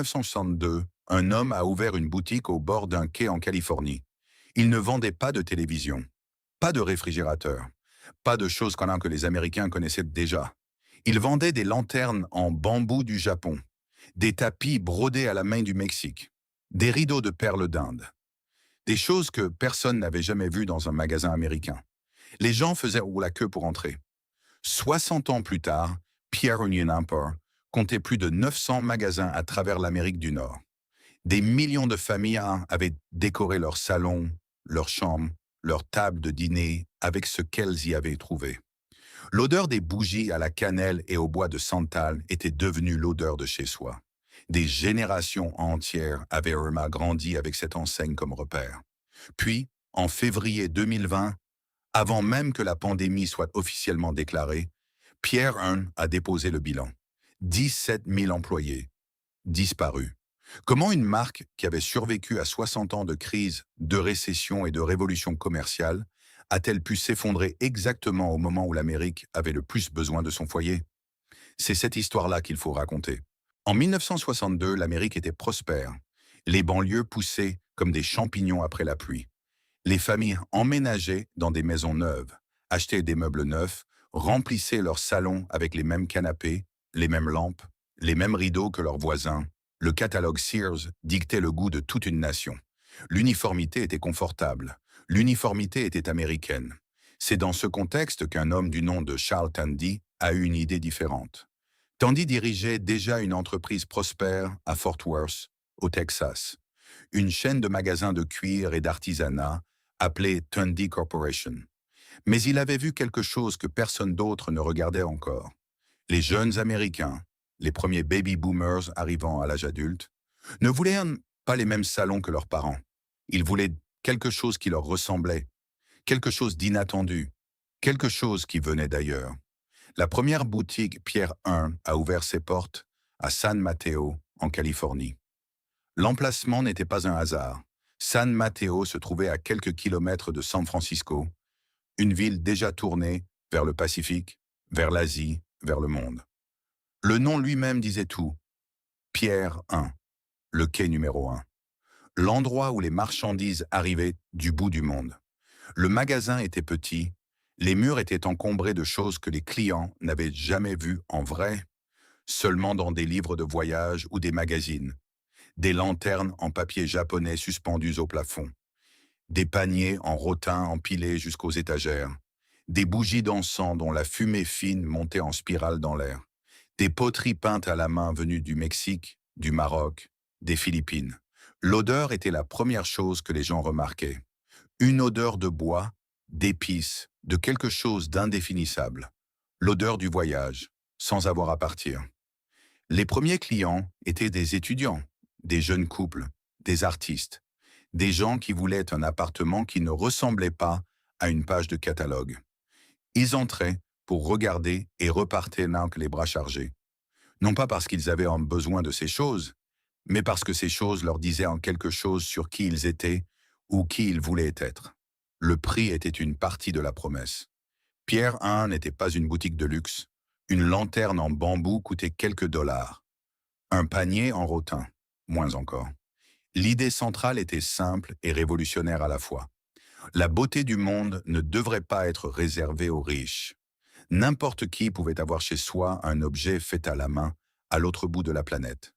1962, un homme a ouvert une boutique au bord d'un quai en Californie. Il ne vendait pas de télévision, pas de réfrigérateur, pas de choses que les Américains connaissaient déjà. Il vendait des lanternes en bambou du Japon, des tapis brodés à la main du Mexique, des rideaux de perles d'Inde, des choses que personne n'avait jamais vues dans un magasin américain. Les gens faisaient la queue pour entrer. 60 ans plus tard, Pier Union Empire comptait plus de 900 magasins à travers l'Amérique du Nord. Des millions de familles avaient décoré leurs salons, leurs chambres, leurs tables de dîner avec ce qu'elles y avaient trouvé. L'odeur des bougies à la cannelle et au bois de santal était devenue l'odeur de chez soi. Des générations entières avaient grandi avec cette enseigne comme repère. Puis, en février 2020, avant même que la pandémie soit officiellement déclarée, Pierre Hearn a déposé le bilan. 17 000 employés, disparus. Comment une marque qui avait survécu à 60 ans de crise, de récession et de révolution commerciale a-t-elle pu s'effondrer exactement au moment où l'Amérique avait le plus besoin de son foyer? C'est cette histoire-là qu'il faut raconter. En 1962, l'Amérique était prospère. Les banlieues poussaient comme des champignons après la pluie. Les familles emménageaient dans des maisons neuves, achetaient des meubles neufs, remplissaient leurs salons avec les mêmes canapés, les mêmes lampes, les mêmes rideaux que leurs voisins. Le catalogue Sears dictait le goût de toute une nation. L'uniformité était confortable. L'uniformité était américaine. C'est dans ce contexte qu'un homme du nom de Charles Tandy a eu une idée différente. Tandy dirigeait déjà une entreprise prospère à Fort Worth, au Texas. Une chaîne de magasins de cuir et d'artisanat appelée Tandy Corporation. Mais il avait vu quelque chose que personne d'autre ne regardait encore. Les jeunes Américains, les premiers baby boomers arrivant à l'âge adulte, ne voulaient pas les mêmes salons que leurs parents. Ils voulaient quelque chose qui leur ressemblait, quelque chose d'inattendu, quelque chose qui venait d'ailleurs. La première boutique Pierre I a ouvert ses portes à San Mateo, en Californie. L'emplacement n'était pas un hasard. San Mateo se trouvait à quelques kilomètres de San Francisco, une ville déjà tournée vers le Pacifique, vers l'Asie, vers le monde. Le nom lui-même disait tout. Pierre I, le quai numéro 1. L'endroit où les marchandises arrivaient du bout du monde. Le magasin était petit, les murs étaient encombrés de choses que les clients n'avaient jamais vues en vrai, seulement dans des livres de voyage ou des magazines. Des lanternes en papier japonais suspendues au plafond, des paniers en rotin empilés jusqu'aux étagères, des bougies d'encens dont la fumée fine montait en spirale dans l'air, des poteries peintes à la main venues du Mexique, du Maroc, des Philippines. L'odeur était la première chose que les gens remarquaient. Une odeur de bois, d'épices, de quelque chose d'indéfinissable. L'odeur du voyage, sans avoir à partir. Les premiers clients étaient des étudiants, des jeunes couples, des artistes, des gens qui voulaient un appartement qui ne ressemblait pas à une page de catalogue. Ils entraient pour regarder et repartaient les bras chargés. Non pas parce qu'ils avaient besoin de ces choses, mais parce que ces choses leur disaient en quelque chose sur qui ils étaient ou qui ils voulaient être. Le prix était une partie de la promesse. Pierre I n'était pas une boutique de luxe. Une lanterne en bambou coûtait quelques dollars. Un panier en rotin, moins encore. L'idée centrale était simple et révolutionnaire à la fois. La beauté du monde ne devrait pas être réservée aux riches. N'importe qui pouvait avoir chez soi un objet fait à la main à l'autre bout de la planète.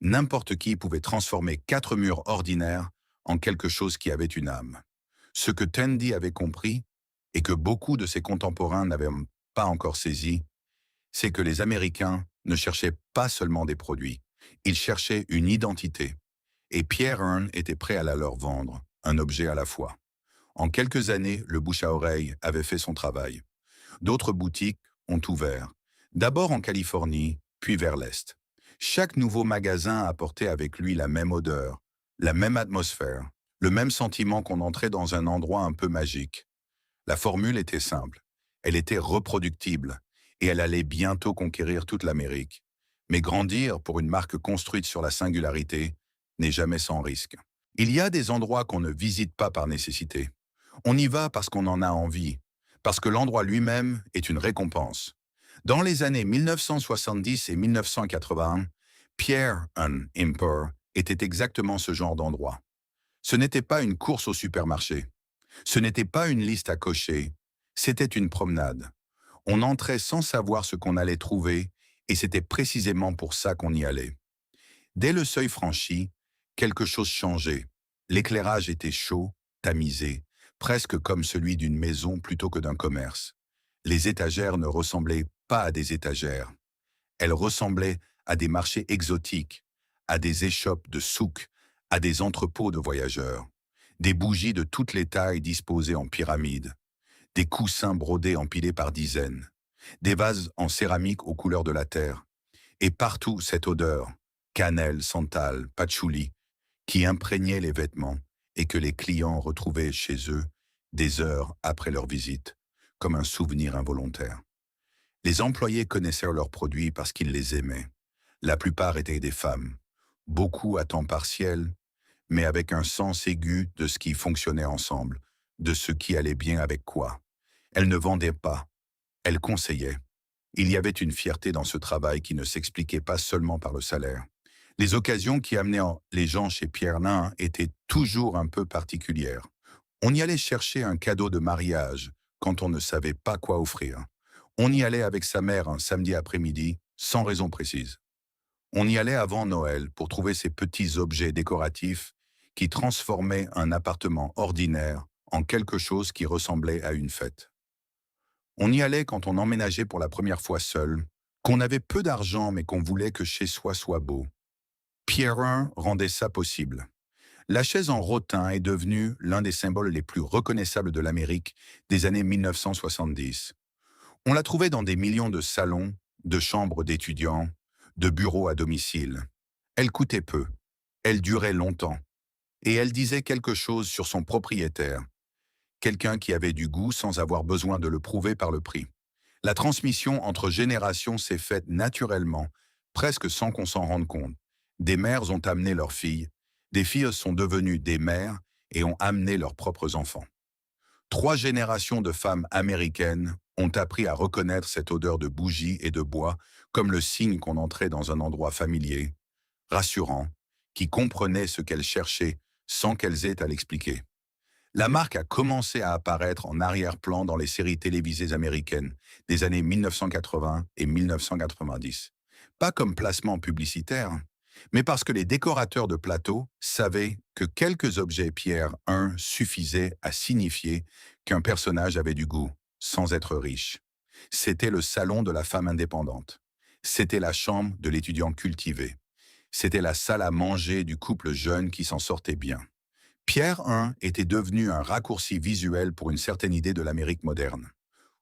N'importe qui pouvait transformer 4 murs ordinaires en quelque chose qui avait une âme. Ce que Tandy avait compris, et que beaucoup de ses contemporains n'avaient pas encore saisi, c'est que les Américains ne cherchaient pas seulement des produits, ils cherchaient une identité. Et Pierre Hearn était prêt à la leur vendre, un objet à la fois. En quelques années, le bouche à oreille avait fait son travail. D'autres boutiques ont ouvert, d'abord en Californie, puis vers l'Est. Chaque nouveau magasin apportait avec lui la même odeur, la même atmosphère, le même sentiment qu'on entrait dans un endroit un peu magique. La formule était simple, elle était reproductible, et elle allait bientôt conquérir toute l'Amérique. Mais grandir pour une marque construite sur la singularité n'est jamais sans risque. Il y a des endroits qu'on ne visite pas par nécessité. On y va parce qu'on en a envie, parce que l'endroit lui-même est une récompense. Dans les années 1970 et 1981, Pierre Imper était exactement ce genre d'endroit. Ce n'était pas une course au supermarché. Ce n'était pas une liste à cocher. C'était une promenade. On entrait sans savoir ce qu'on allait trouver, et c'était précisément pour ça qu'on y allait. Dès le seuil franchi, quelque chose changeait. L'éclairage était chaud, tamisé, presque comme celui d'une maison plutôt que d'un commerce. Les étagères ne ressemblaient pas à des étagères. Elles ressemblaient à des marchés exotiques, à des échoppes de souks, à des entrepôts de voyageurs. Des bougies de toutes les tailles disposées en pyramide, des coussins brodés empilés par dizaines, des vases en céramique aux couleurs de la terre, et partout cette odeur, cannelle, santal, patchouli, qui imprégnait les vêtements et que les clients retrouvaient chez eux des heures après leur visite, comme un souvenir involontaire. Les employés connaissaient leurs produits parce qu'ils les aimaient. La plupart étaient des femmes, beaucoup à temps partiel, mais avec un sens aigu de ce qui fonctionnait ensemble, de ce qui allait bien avec quoi. Elles ne vendaient pas, elles conseillaient. Il y avait une fierté dans ce travail qui ne s'expliquait pas seulement par le salaire. Les occasions qui amenaient les gens chez Pierre Nain étaient toujours un peu particulières. On y allait chercher un cadeau de mariage quand on ne savait pas quoi offrir. On y allait avec sa mère un samedi après-midi, sans raison précise. On y allait avant Noël pour trouver ces petits objets décoratifs qui transformaient un appartement ordinaire en quelque chose qui ressemblait à une fête. On y allait quand on emménageait pour la première fois seul, qu'on avait peu d'argent mais qu'on voulait que chez soi soit beau. Pierrin rendait ça possible. La chaise en rotin est devenue l'un des symboles les plus reconnaissables de l'Amérique des années 1970. On la trouvait dans des millions de salons, de chambres d'étudiants, de bureaux à domicile. Elle coûtait peu, elle durait longtemps, et elle disait quelque chose sur son propriétaire, quelqu'un qui avait du goût sans avoir besoin de le prouver par le prix. La transmission entre générations s'est faite naturellement, presque sans qu'on s'en rende compte. Des mères ont amené leurs filles, des filles sont devenues des mères et ont amené leurs propres enfants. 3 générations de femmes américaines ont appris à reconnaître cette odeur de bougies et de bois comme le signe qu'on entrait dans un endroit familier, rassurant, qui comprenait ce qu'elles cherchaient sans qu'elles aient à l'expliquer. La marque a commencé à apparaître en arrière-plan dans les séries télévisées américaines des années 1980 et 1990. Pas comme placement publicitaire, mais parce que les décorateurs de plateau savaient que quelques objets Pierre I suffisaient à signifier qu'un personnage avait du goût, sans être riche. C'était le salon de la femme indépendante. C'était la chambre de l'étudiant cultivé. C'était la salle à manger du couple jeune qui s'en sortait bien. Pierre I était devenu un raccourci visuel pour une certaine idée de l'Amérique moderne.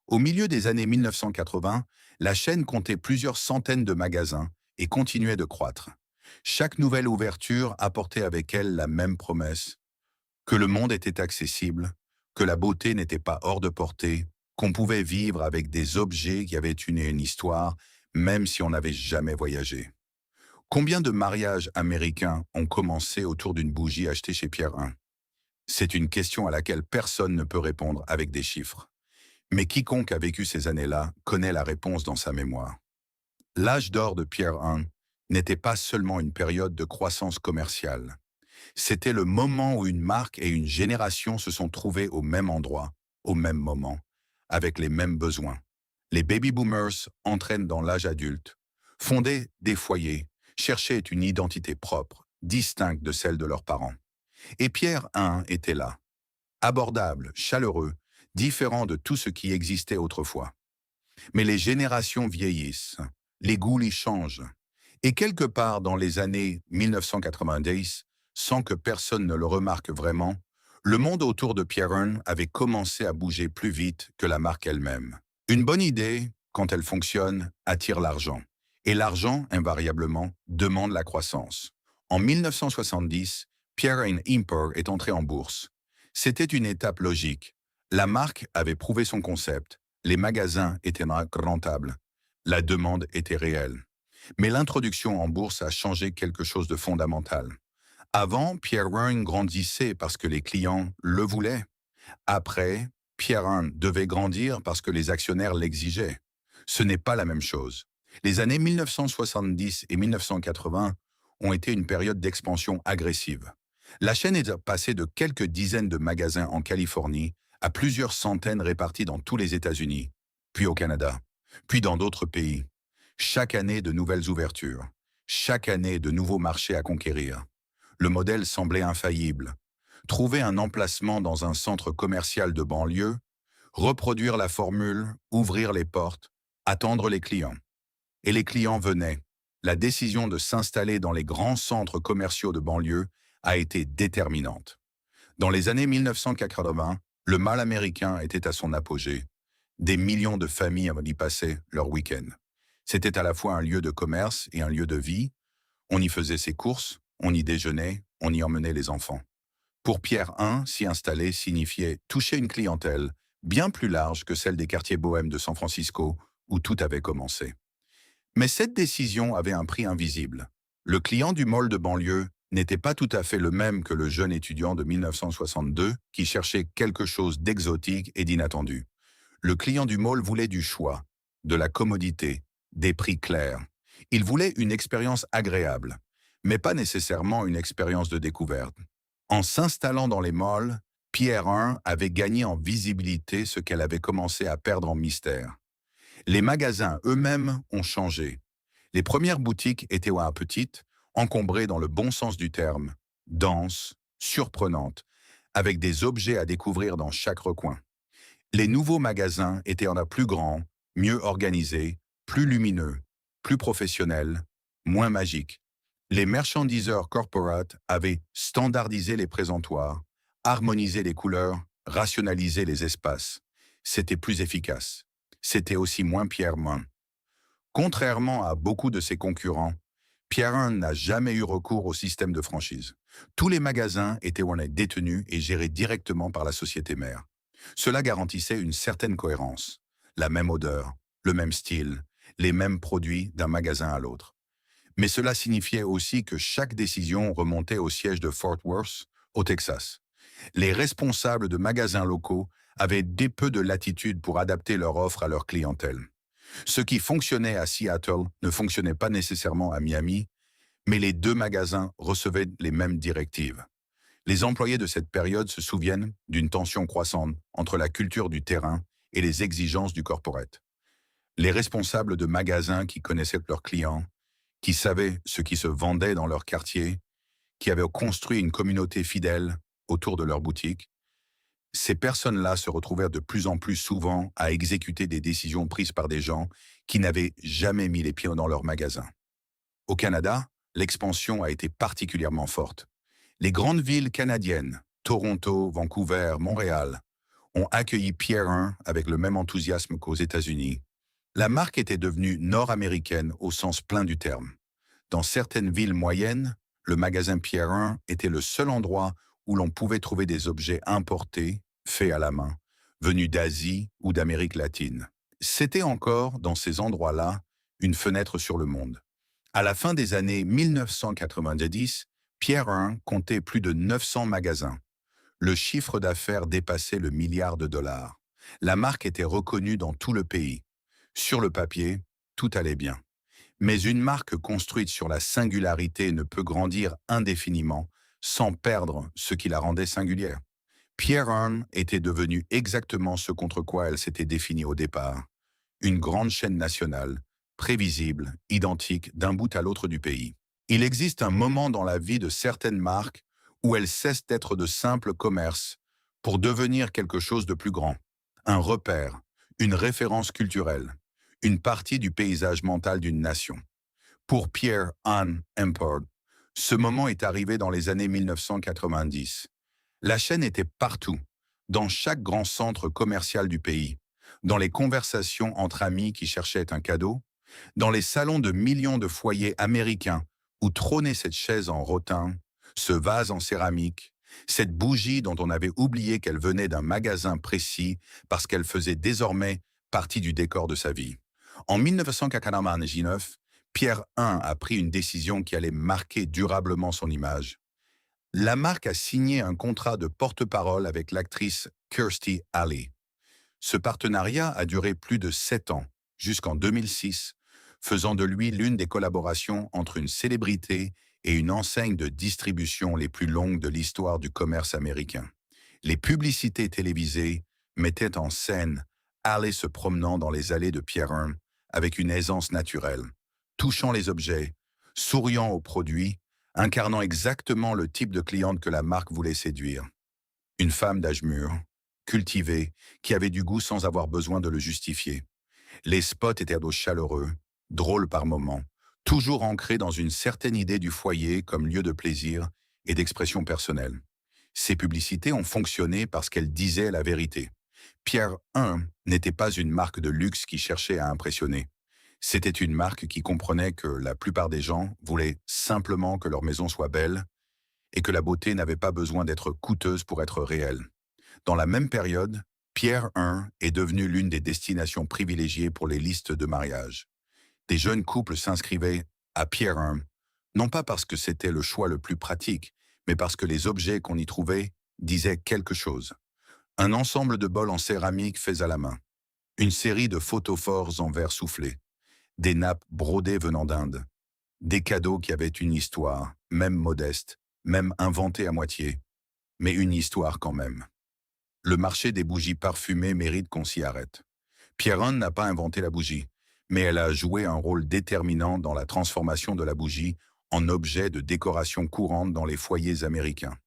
Au milieu des années 1980, la chaîne comptait plusieurs centaines de magasins et continuait de croître. Chaque nouvelle ouverture apportait avec elle la même promesse, que le monde était accessible, que la beauté n'était pas hors de portée, qu'on pouvait vivre avec des objets qui avaient une histoire, même si on n'avait jamais voyagé. Combien de mariages américains ont commencé autour d'une bougie achetée chez Pierre I? C'est une question à laquelle personne ne peut répondre avec des chiffres. Mais quiconque a vécu ces années-là connaît la réponse dans sa mémoire. L'âge d'or de Pierre I n'était pas seulement une période de croissance commerciale. C'était le moment où une marque et une génération se sont trouvées au même endroit, au même moment, avec les mêmes besoins. Les baby boomers entraînent dans l'âge adulte, fondaient des foyers, cherchaient une identité propre, distincte de celle de leurs parents. Et Pierre I était là, abordable, chaleureux, différent de tout ce qui existait autrefois. Mais les générations vieillissent, les goûts y changent. Et quelque part dans les années 1990, sans que personne ne le remarque vraiment, le monde autour de Pierre I avait commencé à bouger plus vite que la marque elle-même. Une bonne idée, quand elle fonctionne, attire l'argent. Et l'argent, invariablement, demande la croissance. En 1970, Pierre Imper est entré en bourse. C'était une étape logique. La marque avait prouvé son concept. Les magasins étaient rentables. La demande était réelle. Mais l'introduction en bourse a changé quelque chose de fondamental. Avant, Pierre I grandissait parce que les clients le voulaient. Après, Pierre I devait grandir parce que les actionnaires l'exigeaient. Ce n'est pas la même chose. Les années 1970 et 1980 ont été une période d'expansion agressive. La chaîne est passée de quelques dizaines de magasins en Californie à plusieurs centaines répartis dans tous les États-Unis, puis au Canada, puis dans d'autres pays. Chaque année, de nouvelles ouvertures. Chaque année, de nouveaux marchés à conquérir. Le modèle semblait infaillible. Trouver un emplacement dans un centre commercial de banlieue, reproduire la formule, ouvrir les portes, attendre les clients. Et les clients venaient. La décision de s'installer dans les grands centres commerciaux de banlieue a été déterminante. Dans les années 1980, le mal américain était à son apogée. Des millions de familles y passaient leur week-end. C'était à la fois un lieu de commerce et un lieu de vie. On y faisait ses courses, on y déjeunait, on y emmenait les enfants. Pour Pierre I, s'y installer signifiait toucher une clientèle bien plus large que celle des quartiers bohèmes de San Francisco où tout avait commencé. Mais cette décision avait un prix invisible. Le client du mall de banlieue n'était pas tout à fait le même que le jeune étudiant de 1962 qui cherchait quelque chose d'exotique et d'inattendu. Le client du mall voulait du choix, de la commodité, des prix clairs. Il voulait une expérience agréable, mais pas nécessairement une expérience de découverte. En s'installant dans les malls, Pierre I avait gagné en visibilité ce qu'elle avait commencé à perdre en mystère. Les magasins eux-mêmes ont changé. Les premières boutiques étaient petites, encombrées dans le bon sens du terme, denses, surprenantes, avec des objets à découvrir dans chaque recoin. Les nouveaux magasins étaient plus grands, mieux organisés, plus lumineux, plus professionnels, moins magiques. Les merchandiseurs corporate avaient standardisé les présentoirs, harmonisé les couleurs, rationalisé les espaces. C'était plus efficace. C'était aussi moins Pierre I. Contrairement à beaucoup de ses concurrents, Pierre I n'a jamais eu recours au système de franchise. Tous les magasins étaient détenus et gérés directement par la société mère. Cela garantissait une certaine cohérence, la même odeur, le même style, les mêmes produits d'un magasin à l'autre. Mais cela signifiait aussi que chaque décision remontait au siège de Fort Worth, au Texas. Les responsables de magasins locaux avaient peu de latitude pour adapter leur offre à leur clientèle. Ce qui fonctionnait à Seattle ne fonctionnait pas nécessairement à Miami, mais les deux magasins recevaient les mêmes directives. Les employés de cette période se souviennent d'une tension croissante entre la culture du terrain et les exigences du corporate. Les responsables de magasins qui connaissaient leurs clients, qui savaient ce qui se vendait dans leur quartier, qui avaient construit une communauté fidèle autour de leur boutique, ces personnes-là se retrouvèrent de plus en plus souvent à exécuter des décisions prises par des gens qui n'avaient jamais mis les pieds dans leur magasin. Au Canada, l'expansion a été particulièrement forte. Les grandes villes canadiennes, Toronto, Vancouver, Montréal, ont accueilli Pierre I avec le même enthousiasme qu'aux États-Unis. La marque était devenue nord-américaine au sens plein du terme. Dans certaines villes moyennes, le magasin Pierre I était le seul endroit où l'on pouvait trouver des objets importés, faits à la main, venus d'Asie ou d'Amérique latine. C'était encore, dans ces endroits-là, une fenêtre sur le monde. À la fin des années 1990, Pierre I comptait plus de 900 magasins. Le chiffre d'affaires dépassait le milliard de dollars. La marque était reconnue dans tout le pays. Sur le papier, tout allait bien. Mais une marque construite sur la singularité ne peut grandir indéfiniment sans perdre ce qui la rendait singulière. Pierre I était devenue exactement ce contre quoi elle s'était définie au départ. Une grande chaîne nationale, prévisible, identique d'un bout à l'autre du pays. Il existe un moment dans la vie de certaines marques où elles cessent d'être de simples commerces pour devenir quelque chose de plus grand. Un repère, une référence culturelle, une partie du paysage mental d'une nation. Pour Pierre I Empire, ce moment est arrivé dans les années 1990. La chaîne était partout, dans chaque grand centre commercial du pays, dans les conversations entre amis qui cherchaient un cadeau, dans les salons de millions de foyers américains où trônait cette chaise en rotin, ce vase en céramique, cette bougie dont on avait oublié qu'elle venait d'un magasin précis parce qu'elle faisait désormais partie du décor de sa vie. En 1999, Pierre I a pris une décision qui allait marquer durablement son image. La marque a signé un contrat de porte-parole avec l'actrice Kirstie Alley. Ce partenariat a duré plus de 7 ans, jusqu'en 2006, faisant de lui l'une des collaborations entre une célébrité et une enseigne de distribution les plus longues de l'histoire du commerce américain. Les publicités télévisées mettaient en scène Alley se promenant dans les allées de Pier 1 avec une aisance naturelle, touchant les objets, souriant aux produits, incarnant exactement le type de cliente que la marque voulait séduire. Une femme d'âge mûr, cultivée, qui avait du goût sans avoir besoin de le justifier. Les spots étaient à dos chaleureux, drôles par moments, toujours ancrés dans une certaine idée du foyer comme lieu de plaisir et d'expression personnelle. Ces publicités ont fonctionné parce qu'elles disaient la vérité. Pierre I n'était pas une marque de luxe qui cherchait à impressionner. C'était une marque qui comprenait que la plupart des gens voulaient simplement que leur maison soit belle et que la beauté n'avait pas besoin d'être coûteuse pour être réelle. Dans la même période, Pierre I est devenu l'une des destinations privilégiées pour les listes de mariage. Des jeunes couples s'inscrivaient à Pierre I, non pas parce que c'était le choix le plus pratique, mais parce que les objets qu'on y trouvait disaient quelque chose. Un ensemble de bols en céramique faits à la main, une série de photophores en verre soufflé, des nappes brodées venant d'Inde, des cadeaux qui avaient une histoire, même modeste, même inventée à moitié, mais une histoire quand même. Le marché des bougies parfumées mérite qu'on s'y arrête. Pierre I n'a pas inventé la bougie, mais elle a joué un rôle déterminant dans la transformation de la bougie en objet de décoration courante dans les foyers américains.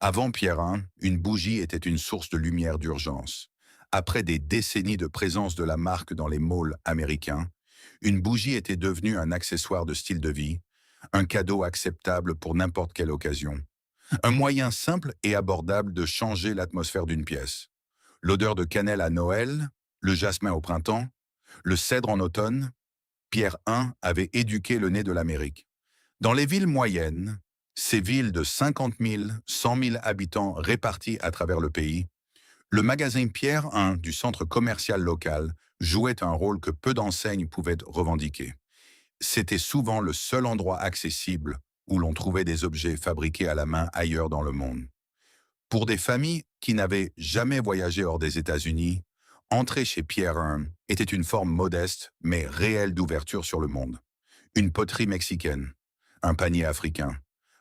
Avant Pierre I, une bougie était une source de lumière d'urgence. Après des décennies de présence de la marque dans les malls américains, une bougie était devenue un accessoire de style de vie, un cadeau acceptable pour n'importe quelle occasion. Un moyen simple et abordable de changer l'atmosphère d'une pièce. L'odeur de cannelle à Noël, le jasmin au printemps, le cèdre en automne, Pierre I avait éduqué le nez de l'Amérique. Dans les villes moyennes, ces villes de 50 000, 100 000 habitants répartis à travers le pays, le magasin Pierre I du centre commercial local jouait un rôle que peu d'enseignes pouvaient revendiquer. C'était souvent le seul endroit accessible où l'on trouvait des objets fabriqués à la main ailleurs dans le monde. Pour des familles qui n'avaient jamais voyagé hors des États-Unis, entrer chez Pierre I était une forme modeste mais réelle d'ouverture sur le monde. Une poterie mexicaine, un panier africain,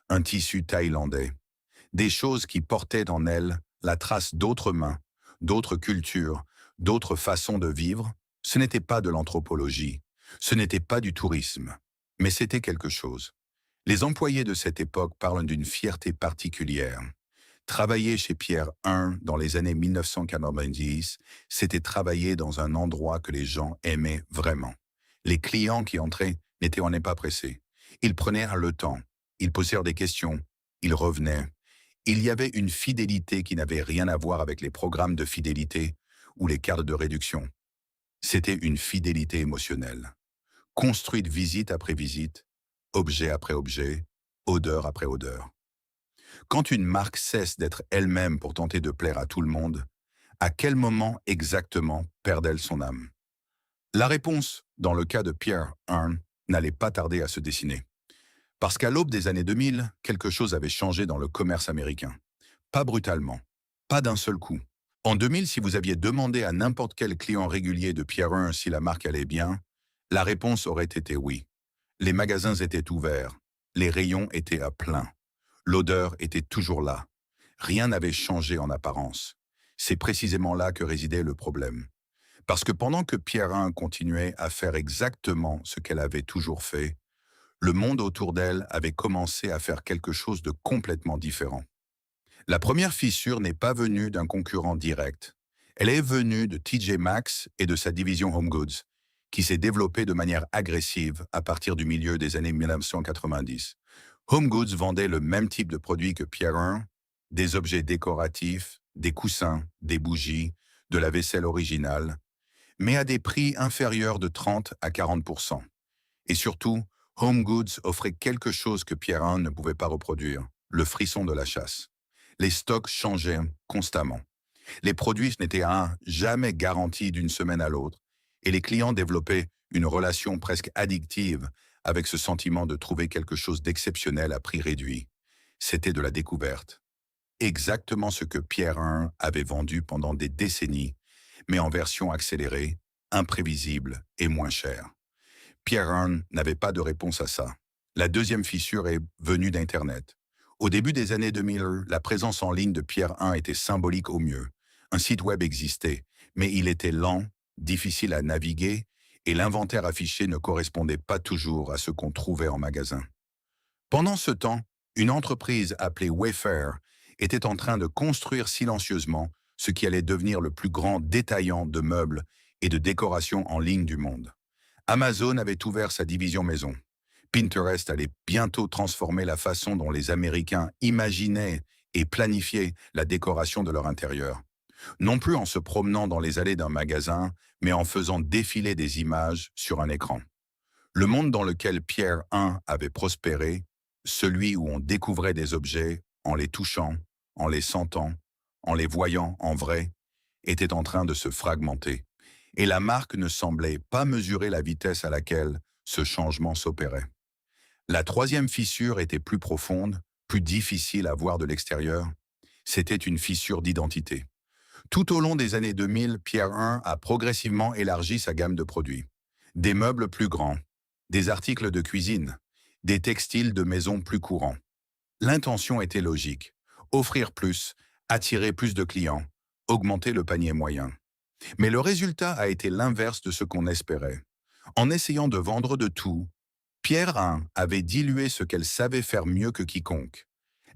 un tissu thaïlandais, des choses qui portaient en elles la trace d'autres mains, d'autres cultures, d'autres façons de vivre. Ce n'était pas de l'anthropologie, ce n'était pas du tourisme, mais c'était quelque chose. Les employés de cette époque parlent d'une fierté particulière. Travailler chez Pierre I dans les années 1990, c'était travailler dans un endroit que les gens aimaient vraiment. Les clients qui entraient n'étaient en pas pressés. Ils prenaient le temps, ils posèrent des questions, ils revenaient. Il y avait une fidélité qui n'avait rien à voir avec les programmes de fidélité ou les cartes de réduction. C'était une fidélité émotionnelle, construite visite après visite, objet après objet, odeur après odeur. Quand une marque cesse d'être elle-même pour tenter de plaire à tout le monde, à quel moment exactement perd-elle son âme? La réponse, dans le cas de Pierre I, n'allait pas tarder à se dessiner. Parce qu'à l'aube des années 2000, quelque chose avait changé dans le commerce américain. Pas brutalement, pas d'un seul coup. En 2000, si vous aviez demandé à n'importe quel client régulier de Pierre I si la marque allait bien, la réponse aurait été oui. Les magasins étaient ouverts, les rayons étaient à plein. L'odeur était toujours là. Rien n'avait changé en apparence. C'est précisément là que résidait le problème. Parce que pendant que Pierre I continuait à faire exactement ce qu'elle avait toujours fait, le monde autour d'elle avait commencé à faire quelque chose de complètement différent. La première fissure n'est pas venue d'un concurrent direct. Elle est venue de TJ Maxx et de sa division Home Goods, qui s'est développée de manière agressive à partir du milieu des années 1990. Home Goods vendait le même type de produits que Pierre I, des objets décoratifs, des coussins, des bougies, de la vaisselle originale, mais à des prix inférieurs de 30 à 40%. Et surtout, Home Goods offrait quelque chose que Pierre I ne pouvait pas reproduire, le frisson de la chasse. Les stocks changeaient constamment. Les produits n'étaient jamais garantis d'une semaine à l'autre, et les clients développaient une relation presque addictive avec ce sentiment de trouver quelque chose d'exceptionnel à prix réduit. C'était de la découverte. Exactement ce que Pierre I avait vendu pendant des décennies, mais en version accélérée, imprévisible et moins chère. Pierre Hearn n'avait pas de réponse à ça. La deuxième fissure est venue d'Internet. Au début des années 2000, la présence en ligne de Pierre Hearn était symbolique au mieux. Un site web existait, mais il était lent, difficile à naviguer, et l'inventaire affiché ne correspondait pas toujours à ce qu'on trouvait en magasin. Pendant ce temps, une entreprise appelée Wayfair était en train de construire silencieusement ce qui allait devenir le plus grand détaillant de meubles et de décoration en ligne du monde. Amazon avait ouvert sa division maison. Pinterest allait bientôt transformer la façon dont les Américains imaginaient et planifiaient la décoration de leur intérieur. Non plus en se promenant dans les allées d'un magasin, mais en faisant défiler des images sur un écran. Le monde dans lequel Pierre I avait prospéré, celui où on découvrait des objets en les touchant, en les sentant, en les voyant en vrai, était en train de se fragmenter. Et la marque ne semblait pas mesurer la vitesse à laquelle ce changement s'opérait. La troisième fissure était plus profonde, plus difficile à voir de l'extérieur. C'était une fissure d'identité. Tout au long des années 2000, Pierre I a progressivement élargi sa gamme de produits. Des meubles plus grands, des articles de cuisine, des textiles de maison plus courants. L'intention était logique. Offrir plus, attirer plus de clients, augmenter le panier moyen. Mais le résultat a été l'inverse de ce qu'on espérait. En essayant de vendre de tout, Pierre I avait dilué ce qu'elle savait faire mieux que quiconque.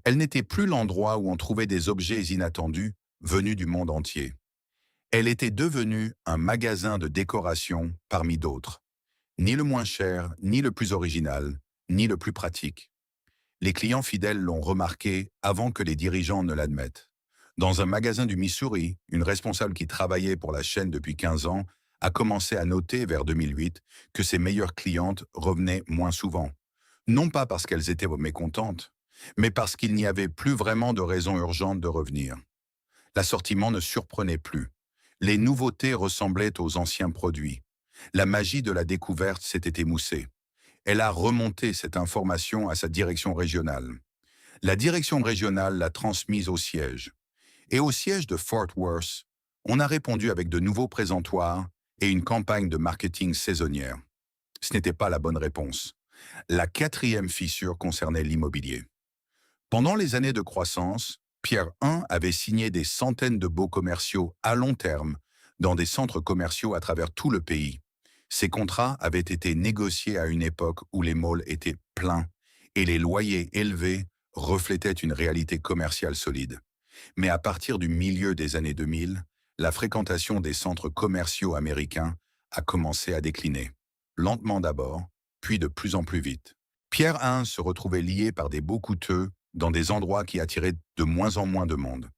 Elle n'était plus l'endroit où on trouvait des objets inattendus venus du monde entier. Elle était devenue un magasin de décoration parmi d'autres. Ni le moins cher, ni le plus original, ni le plus pratique. Les clients fidèles l'ont remarqué avant que les dirigeants ne l'admettent. Dans un magasin du Missouri, une responsable qui travaillait pour la chaîne depuis 15 ans a commencé à noter vers 2008 que ses meilleures clientes revenaient moins souvent. Non pas parce qu'elles étaient mécontentes, mais parce qu'il n'y avait plus vraiment de raison urgente de revenir. L'assortiment ne surprenait plus. Les nouveautés ressemblaient aux anciens produits. La magie de la découverte s'était émoussée. Elle a remonté cette information à sa direction régionale. La direction régionale l'a transmise au siège. Et au siège de Fort Worth, on a répondu avec de nouveaux présentoirs et une campagne de marketing saisonnière. Ce n'était pas la bonne réponse. La quatrième fissure concernait l'immobilier. Pendant les années de croissance, Pierre I avait signé des centaines de baux commerciaux à long terme dans des centres commerciaux à travers tout le pays. Ces contrats avaient été négociés à une époque où les malls étaient pleins et les loyers élevés reflétaient une réalité commerciale solide. Mais à partir du milieu des années 2000, la fréquentation des centres commerciaux américains a commencé à décliner. Lentement d'abord, puis de plus en plus vite. Pierre I se retrouvait lié par des baux coûteux dans des endroits qui attiraient de moins en moins de monde.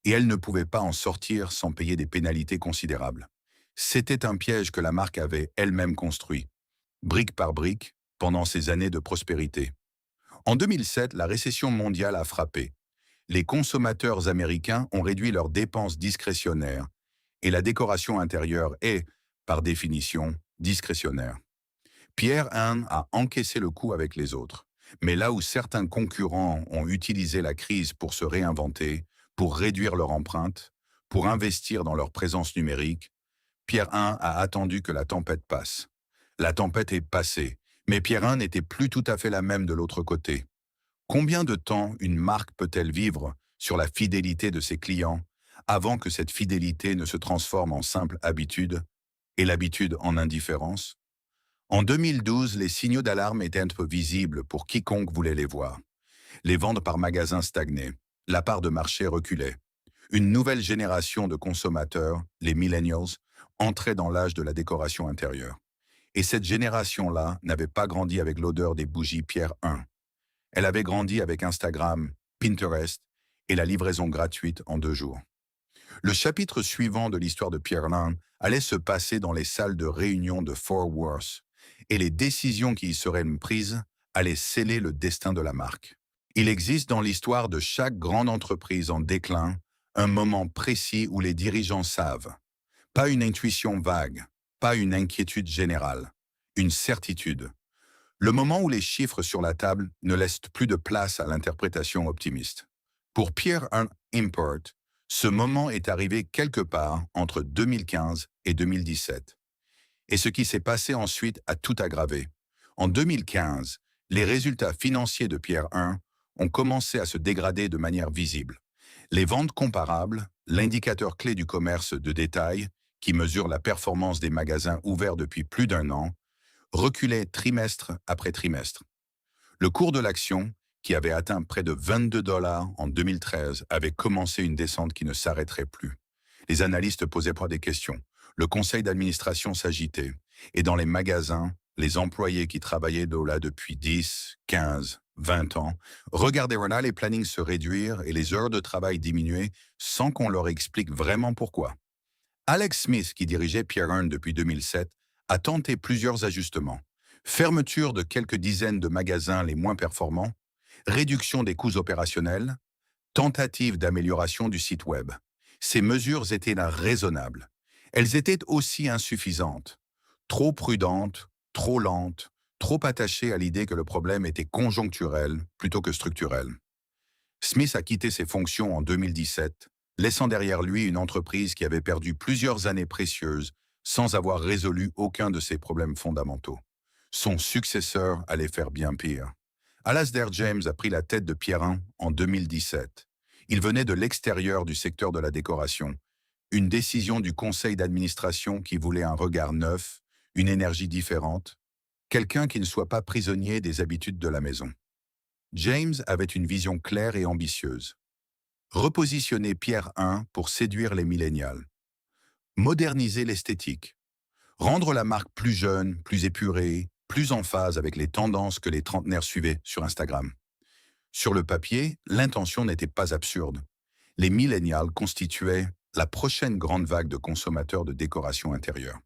Et elle ne pouvait pas en sortir sans payer des pénalités considérables. C'était un piège que la marque avait elle-même construit, brique par brique, pendant ces années de prospérité. En 2007, la récession mondiale a frappé. Les consommateurs américains ont réduit leurs dépenses discrétionnaires et la décoration intérieure est, par définition, discrétionnaire. Pierre I a encaissé le coup avec les autres. Mais là où certains concurrents ont utilisé la crise pour se réinventer, pour réduire leur empreinte, pour investir dans leur présence numérique, Pierre I a attendu que la tempête passe. La tempête est passée, mais Pierre I n'était plus tout à fait la même de l'autre côté. Combien de temps une marque peut-elle vivre sur la fidélité de ses clients avant que cette fidélité ne se transforme en simple habitude et l'habitude en indifférence? En 2012, les signaux d'alarme étaient un peu visibles pour quiconque voulait les voir. Les ventes par magasin stagnaient, la part de marché reculait. Une nouvelle génération de consommateurs, les millennials, entrait dans l'âge de la décoration intérieure. Et cette génération-là n'avait pas grandi avec l'odeur des bougies Pierre I. Elle avait grandi avec Instagram, Pinterest et la livraison gratuite en 2 jours. Le chapitre suivant de l'histoire de Pierre I allait se passer dans les salles de réunion de Fort Worth, et les décisions qui y seraient prises allaient sceller le destin de la marque. Il existe dans l'histoire de chaque grande entreprise en déclin un moment précis où les dirigeants savent. Pas une intuition vague, pas une inquiétude générale, une certitude. Le moment où les chiffres sur la table ne laissent plus de place à l'interprétation optimiste. Pour Pierre Import, ce moment est arrivé quelque part entre 2015 et 2017. Et ce qui s'est passé ensuite a tout aggravé. En 2015, les résultats financiers de Pierre 1 ont commencé à se dégrader de manière visible. Les ventes comparables, l'indicateur clé du commerce de détail, qui mesure la performance des magasins ouverts depuis plus d'un an, reculaient trimestre après trimestre. Le cours de l'action, qui avait atteint près de 22 dollars en 2013, avait commencé une descente qui ne s'arrêterait plus. Les analystes posaient pas des questions. Le conseil d'administration s'agitait. Et dans les magasins, les employés qui travaillaient là depuis 10, 15, 20 ans regardaient les plannings se réduire et les heures de travail diminuer sans qu'on leur explique vraiment pourquoi. Alex Smith, qui dirigeait Pierre Hearn depuis 2007, a tenté plusieurs ajustements. Fermeture de quelques dizaines de magasins les moins performants, réduction des coûts opérationnels, tentative d'amélioration du site web. Ces mesures étaient raisonnables. Elles étaient aussi insuffisantes, trop prudentes, trop lentes, trop attachées à l'idée que le problème était conjoncturel plutôt que structurel. Smith a quitté ses fonctions en 2017, laissant derrière lui une entreprise qui avait perdu plusieurs années précieuses sans avoir résolu aucun de ses problèmes fondamentaux. Son successeur allait faire bien pire. Alasdair James a pris la tête de Pierre 1 en 2017. Il venait de l'extérieur du secteur de la décoration. Une décision du conseil d'administration qui voulait un regard neuf, une énergie différente, quelqu'un qui ne soit pas prisonnier des habitudes de la maison. James avait une vision claire et ambitieuse. Repositionner Pierre 1 pour séduire les millénials. Moderniser l'esthétique. Rendre la marque plus jeune, plus épurée, plus en phase avec les tendances que les trentenaires suivaient sur Instagram. Sur le papier, l'intention n'était pas absurde. Les millénials constituaient la prochaine grande vague de consommateurs de décoration intérieure.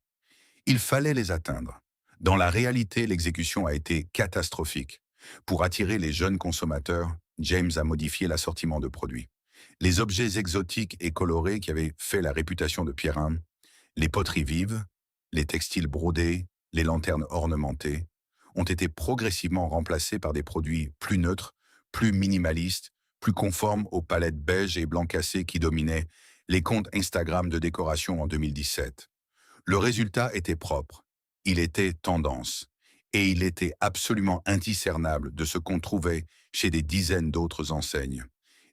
Il fallait les atteindre. Dans la réalité, l'exécution a été catastrophique. Pour attirer les jeunes consommateurs, James a modifié l'assortiment de produits. Les objets exotiques et colorés qui avaient fait la réputation de Pierre 1, les poteries vives, les textiles brodés, les lanternes ornementées, ont été progressivement remplacés par des produits plus neutres, plus minimalistes, plus conformes aux palettes beige et blanc cassé qui dominaient les comptes Instagram de décoration en 2017. Le résultat était propre, il était tendance, et il était absolument indiscernable de ce qu'on trouvait chez des dizaines d'autres enseignes.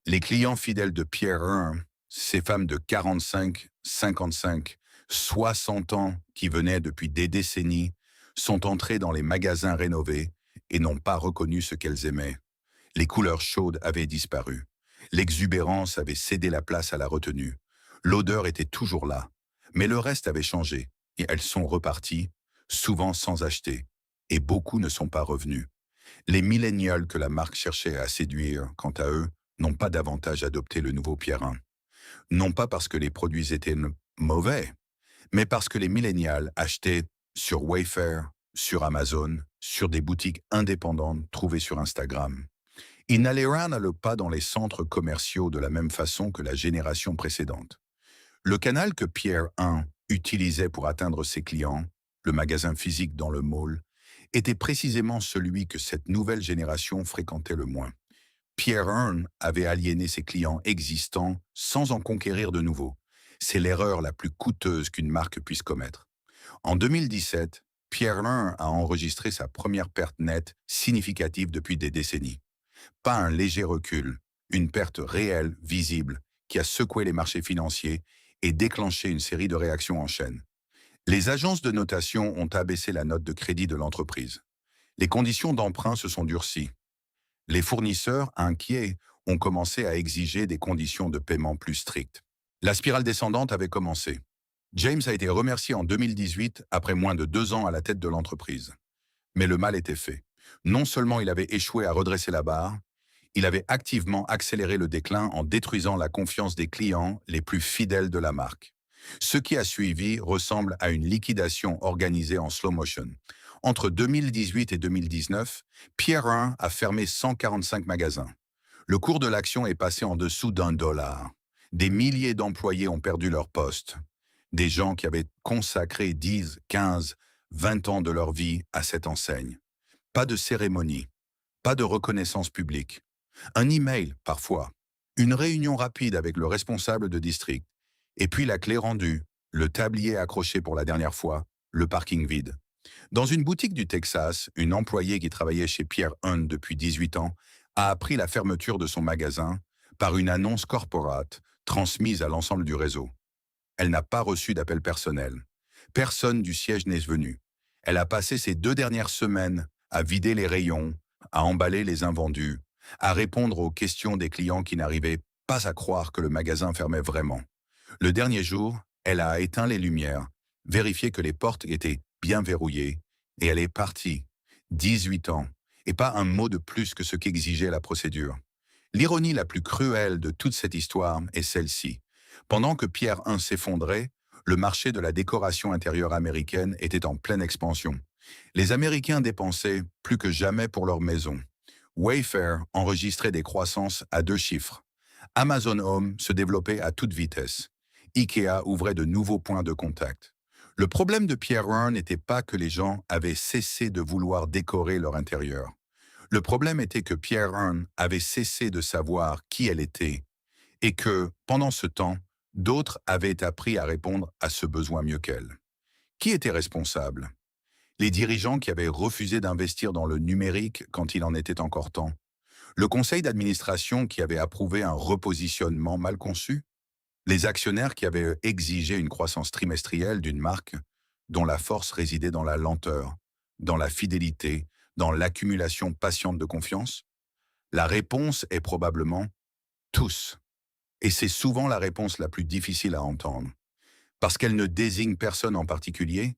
Les clients fidèles de Pierre 1, ces femmes de 45, 55, 60 ans qui venaient depuis des décennies, sont entrées dans les magasins rénovés et n'ont pas reconnu ce qu'elles aimaient. Les couleurs chaudes avaient disparu. L'exubérance avait cédé la place à la retenue. L'odeur était toujours là, mais le reste avait changé et elles sont reparties, souvent sans acheter, et beaucoup ne sont pas revenus. Les millénials que la marque cherchait à séduire, quant à eux, n'ont pas davantage adopté le nouveau Pierre 1. Non pas parce que les produits étaient mauvais, mais parce que les millénials achetaient sur Wayfair, sur Amazon, sur des boutiques indépendantes trouvées sur Instagram. Ils n'allaient pas dans les centres commerciaux de la même façon que la génération précédente. Le canal que Pierre 1 utilisait pour atteindre ses clients, le magasin physique dans le mall, était précisément celui que cette nouvelle génération fréquentait le moins. Pierre 1 avait aliéné ses clients existants sans en conquérir de nouveaux. C'est l'erreur la plus coûteuse qu'une marque puisse commettre. En 2017, Pierre 1 a enregistré sa première perte nette significative depuis des décennies. Pas un léger recul, une perte réelle, visible, qui a secoué les marchés financiers et déclenché une série de réactions en chaîne. Les agences de notation ont abaissé la note de crédit de l'entreprise. Les conditions d'emprunt se sont durcies. Les fournisseurs, inquiets, ont commencé à exiger des conditions de paiement plus strictes. La spirale descendante avait commencé. James a été remercié en 2018 après moins de 2 ans à la tête de l'entreprise. Mais le mal était fait. Non seulement il avait échoué à redresser la barre, il avait activement accéléré le déclin en détruisant la confiance des clients les plus fidèles de la marque. Ce qui a suivi ressemble à une liquidation organisée en slow motion. Entre 2018 et 2019, Pierre 1 a fermé 145 magasins. Le cours de l'action est passé en dessous d'1 $. Des milliers d'employés ont perdu leur poste. Des gens qui avaient consacré 10, 15, 20 ans de leur vie à cette enseigne. Pas de cérémonie, pas de reconnaissance publique. Un email, parfois. Une réunion rapide avec le responsable de district. Et puis la clé rendue, le tablier accroché pour la dernière fois, le parking vide. Dans une boutique du Texas, une employée qui travaillait chez Pierre Hunt depuis 18 ans a appris la fermeture de son magasin par une annonce corporate transmise à l'ensemble du réseau. Elle n'a pas reçu d'appel personnel. Personne du siège n'est venu. Elle a passé ces 2 dernières semaines à vider les rayons, à emballer les invendus, à répondre aux questions des clients qui n'arrivaient pas à croire que le magasin fermait vraiment. Le dernier jour, elle a éteint les lumières, vérifié que les portes étaient bien verrouillées, et elle est partie. 18 ans, et pas un mot de plus que ce qu'exigeait la procédure. L'ironie la plus cruelle de toute cette histoire est celle-ci. Pendant que Pierre I s'effondrait, le marché de la décoration intérieure américaine était en pleine expansion. Les Américains dépensaient plus que jamais pour leur maison. Wayfair enregistrait des croissances à 2 chiffres. Amazon Home se développait à toute vitesse. IKEA ouvrait de nouveaux points de contact. Le problème de Pierre I n'était pas que les gens avaient cessé de vouloir décorer leur intérieur. Le problème était que Pierre I avait cessé de savoir qui elle était et que, pendant ce temps, d'autres avaient appris à répondre à ce besoin mieux qu'elle. Qui était responsable? Les dirigeants qui avaient refusé d'investir dans le numérique quand il en était encore temps? Le conseil d'administration qui avait approuvé un repositionnement mal conçu? Les actionnaires qui avaient exigé une croissance trimestrielle d'une marque dont la force résidait dans la lenteur, dans la fidélité, dans l'accumulation patiente de confiance? La réponse est probablement tous. Et c'est souvent la réponse la plus difficile à entendre, parce qu'elle ne désigne personne en particulier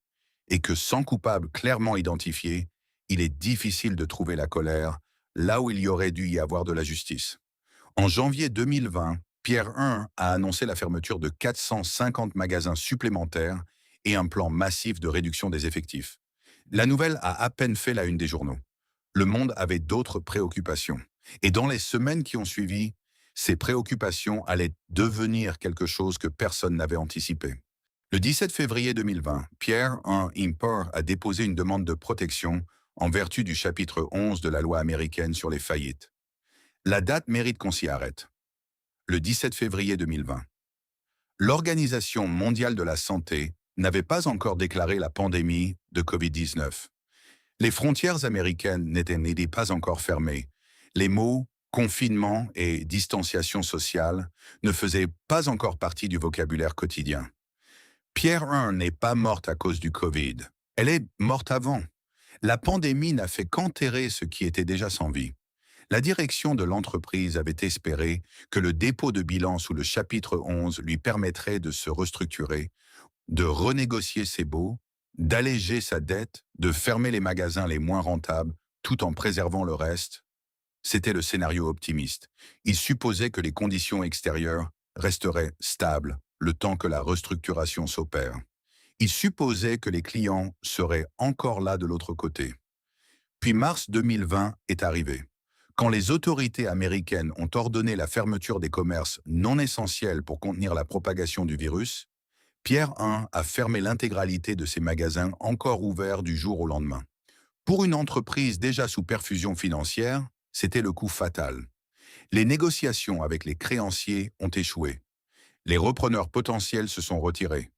et que sans coupable clairement identifié, il est difficile de trouver la colère là où il y aurait dû y avoir de la justice. En janvier 2020, Pierre I a annoncé la fermeture de 450 magasins supplémentaires et un plan massif de réduction des effectifs. La nouvelle a à peine fait la une des journaux. Le monde avait d'autres préoccupations. Et dans les semaines qui ont suivi, ces préoccupations allaient devenir quelque chose que personne n'avait anticipé. Le 17 février 2020, Pierre I Import a déposé une demande de protection en vertu du chapitre 11 de la loi américaine sur les faillites. La date mérite qu'on s'y arrête. Le 17 février 2020. L'Organisation mondiale de la santé n'avait pas encore déclaré la pandémie de COVID-19. Les frontières américaines n'étaient pas encore fermées. Les mots confinement et distanciation sociale ne faisaient pas encore partie du vocabulaire quotidien. Pierre I n'est pas morte à cause du Covid. Elle est morte avant. La pandémie n'a fait qu'enterrer ce qui était déjà sans vie. La direction de l'entreprise avait espéré que le dépôt de bilan sous le chapitre 11 lui permettrait de se restructurer, de renégocier ses baux, d'alléger sa dette, de fermer les magasins les moins rentables, tout en préservant le reste. C'était le scénario optimiste. Il supposait que les conditions extérieures resteraient stables le temps que la restructuration s'opère. Il supposait que les clients seraient encore là de l'autre côté. Puis mars 2020 est arrivé. Quand les autorités américaines ont ordonné la fermeture des commerces non essentiels pour contenir la propagation du virus, Pierre I a fermé l'intégralité de ses magasins encore ouverts du jour au lendemain. Pour une entreprise déjà sous perfusion financière, c'était le coup fatal. Les négociations avec les créanciers ont échoué. Les repreneurs potentiels se sont retirés.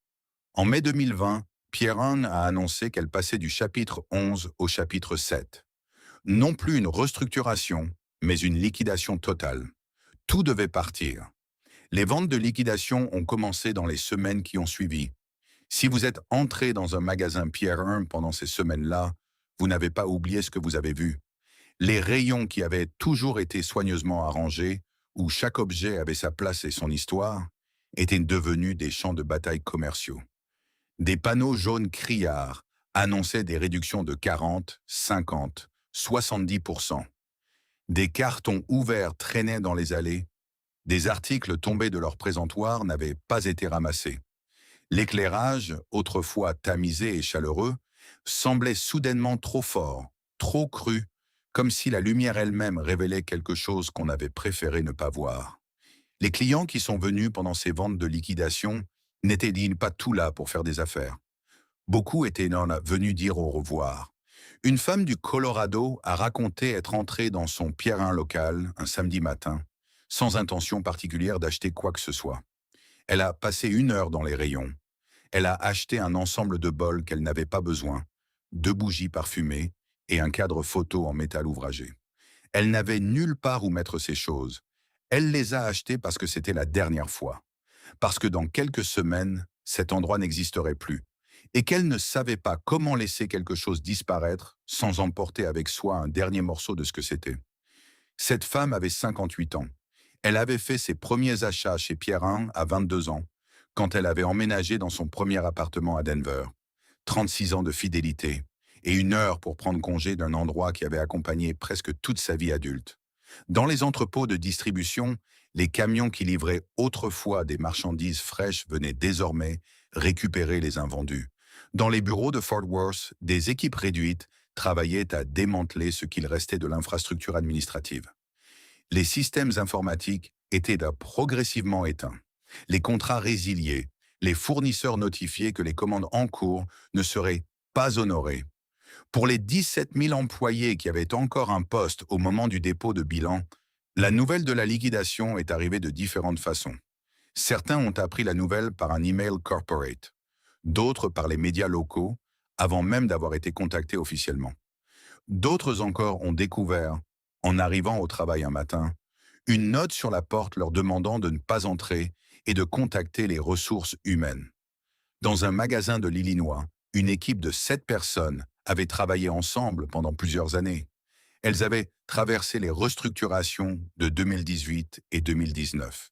En mai 2020, Pierre I a annoncé qu'elle passait du chapitre 11 au chapitre 7. Non plus une restructuration, mais une liquidation totale. Tout devait partir. Les ventes de liquidation ont commencé dans les semaines qui ont suivi. Si vous êtes entré dans un magasin Pierre I pendant ces semaines-là, vous n'avez pas oublié ce que vous avez vu. Les rayons qui avaient toujours été soigneusement arrangés, où chaque objet avait sa place et son histoire, étaient devenus des champs de bataille commerciaux. Des panneaux jaunes criards annonçaient des réductions de 40, 50, 70%. Des cartons ouverts traînaient dans les allées. Des articles tombés de leur présentoir n'avaient pas été ramassés. L'éclairage, autrefois tamisé et chaleureux, semblait soudainement trop fort, trop cru, comme si la lumière elle-même révélait quelque chose qu'on avait préféré ne pas voir. Les clients qui sont venus pendant ces ventes de liquidation n'étaient pas tout là pour faire des affaires. Beaucoup étaient venus dire au revoir. Une femme du Colorado a raconté être entrée dans son Pierre I local un samedi matin, sans intention particulière d'acheter quoi que ce soit. Elle a passé 1 heure dans les rayons. Elle a acheté un ensemble de bols qu'elle n'avait pas besoin, 2 bougies parfumées et un cadre photo en métal ouvragé. Elle n'avait nulle part où mettre ces choses. Elle les a achetées parce que c'était la dernière fois. Parce que dans quelques semaines, cet endroit n'existerait plus. Et qu'elle ne savait pas comment laisser quelque chose disparaître sans emporter avec soi un dernier morceau de ce que c'était. Cette femme avait 58 ans. Elle avait fait ses premiers achats chez Pierre I à 22 ans, quand elle avait emménagé dans son premier appartement à Denver. 36 ans de fidélité et 1 heure pour prendre congé d'un endroit qui avait accompagné presque toute sa vie adulte. Dans les entrepôts de distribution, les camions qui livraient autrefois des marchandises fraîches venaient désormais récupérer les invendus. Dans les bureaux de Fort Worth, des équipes réduites travaillaient à démanteler ce qu'il restait de l'infrastructure administrative. Les systèmes informatiques étaient progressivement éteints, les contrats résiliés, les fournisseurs notifiés que les commandes en cours ne seraient pas honorées. Pour les 17 000 employés qui avaient encore un poste au moment du dépôt de bilan, la nouvelle de la liquidation est arrivée de différentes façons. Certains ont appris la nouvelle par un email corporate, d'autres par les médias locaux, avant même d'avoir été contactés officiellement. D'autres encore ont découvert, en arrivant au travail un matin, une note sur la porte leur demandant de ne pas entrer et de contacter les ressources humaines. Dans un magasin de l'Illinois, une équipe de 7 personnes avait travaillé ensemble pendant plusieurs années. Elles avaient traversé les restructurations de 2018 et 2019,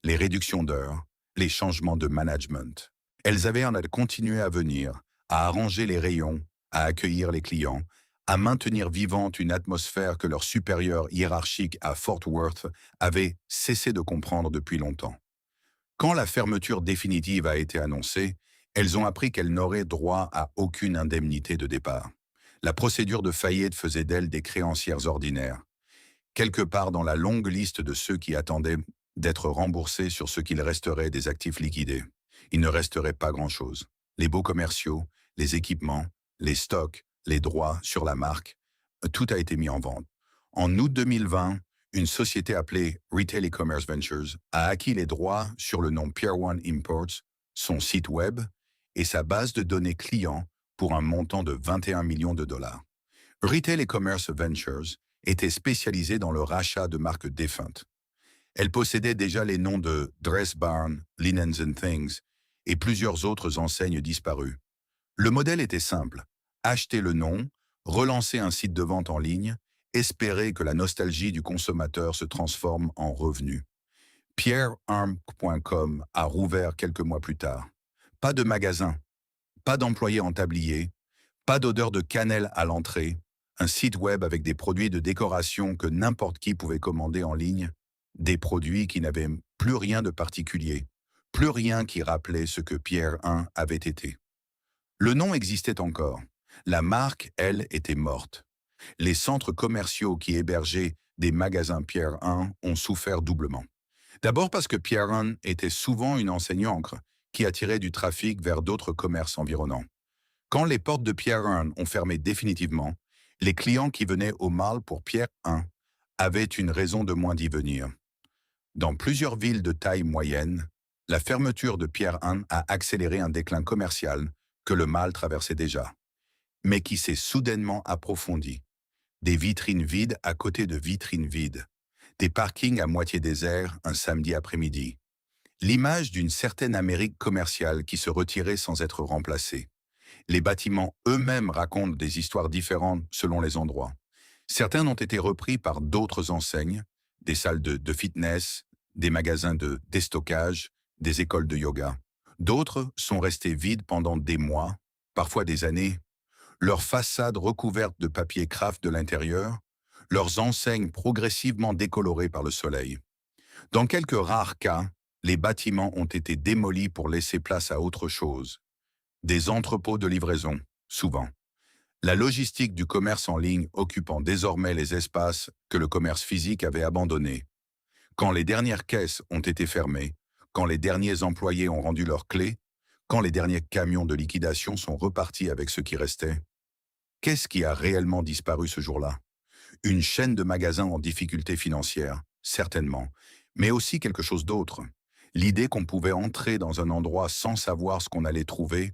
les réductions d'heures, les changements de management. Elles avaient en continué à venir, à arranger les rayons, à accueillir les clients, à maintenir vivante une atmosphère que leurs supérieurs hiérarchiques à Fort Worth avaient cessé de comprendre depuis longtemps. Quand la fermeture définitive a été annoncée, elles ont appris qu'elles n'auraient droit à aucune indemnité de départ. La procédure de faillite faisait d'elles des créancières ordinaires, quelque part dans la longue liste de ceux qui attendaient d'être remboursés sur ce qu'il resterait des actifs liquidés. Il ne resterait pas grand-chose. Les baux commerciaux, les équipements, les stocks, les droits sur la marque, tout a été mis en vente. En août 2020, une société appelée Retail E-Commerce Ventures a acquis les droits sur le nom Pier 1 Imports, son site web et sa base de données clients pour un montant de 21 millions de dollars. Retail E-Commerce Ventures était spécialisée dans le rachat de marques défuntes. Elle possédait déjà les noms de Dress Barn, Linens and Things et plusieurs autres enseignes disparues. Le modèle était simple: acheter le nom, relancer un site de vente en ligne, espérer que la nostalgie du consommateur se transforme en revenu. Pierrearm.com a rouvert quelques mois plus tard. Pas de magasin, pas d'employés en tablier, pas d'odeur de cannelle à l'entrée, un site web avec des produits de décoration que n'importe qui pouvait commander en ligne, des produits qui n'avaient plus rien de particulier, plus rien qui rappelait ce que Pierre I avait été. Le nom existait encore. La marque, elle, était morte. Les centres commerciaux qui hébergeaient des magasins Pierre I ont souffert doublement. D'abord parce que Pierre I était souvent une enseigne encre qui attirait du trafic vers d'autres commerces environnants. Quand les portes de Pierre I ont fermé définitivement, les clients qui venaient au mall pour Pierre I avaient une raison de moins d'y venir. Dans plusieurs villes de taille moyenne, la fermeture de Pierre I a accéléré un déclin commercial que le mall traversait déjà, mais qui s'est soudainement approfondi. Des vitrines vides à côté de vitrines vides, des parkings à moitié déserts un samedi après-midi. L'image d'une certaine Amérique commerciale qui se retirait sans être remplacée. Les bâtiments eux-mêmes racontent des histoires différentes selon les endroits. Certains ont été repris par d'autres enseignes, des salles de fitness, des magasins de déstockage, des écoles de yoga. D'autres sont restés vides pendant des mois, parfois des années, leurs façades recouvertes de papier craft de l'intérieur, leurs enseignes progressivement décolorées par le soleil. Dans quelques rares cas, les bâtiments ont été démolis pour laisser place à autre chose. Des entrepôts de livraison, souvent. La logistique du commerce en ligne occupant désormais les espaces que le commerce physique avait abandonnés. Quand les dernières caisses ont été fermées, quand les derniers employés ont rendu leurs clés, quand les derniers camions de liquidation sont repartis avec ce qui restait. Qu'est-ce qui a réellement disparu ce jour-là? Une chaîne de magasins en difficulté financière, certainement, mais aussi quelque chose d'autre. L'idée qu'on pouvait entrer dans un endroit sans savoir ce qu'on allait trouver,